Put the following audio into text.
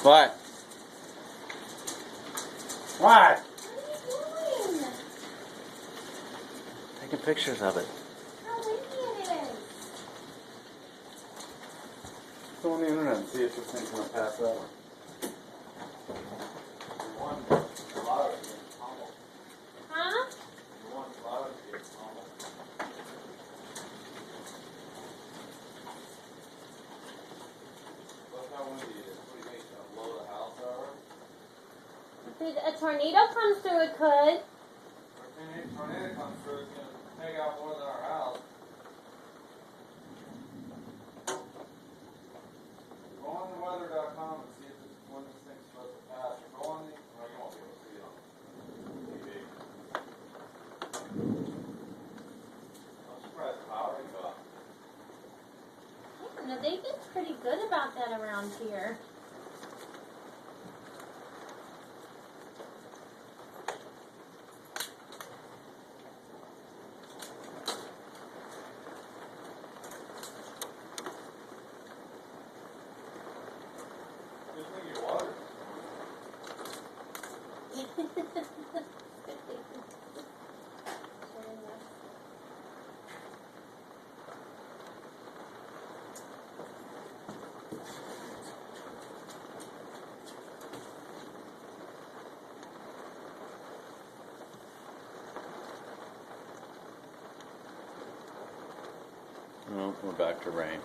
What? What? What are you doing? Taking pictures of it. How windy it is. Go on the internet and see if this thing's gonna pass that one. Huh? If a tornado comes through, it could. If a tornado comes through, it's gonna take out more than our house. Go on the weather.com and see if it's when this thing's supposed to pass. Or go on the, well, you won't be able to see it on TV. I'm surprised the power didn't go out. Yeah, no, they've been pretty good about that around here. Good thing you water. Well, we're back to rain.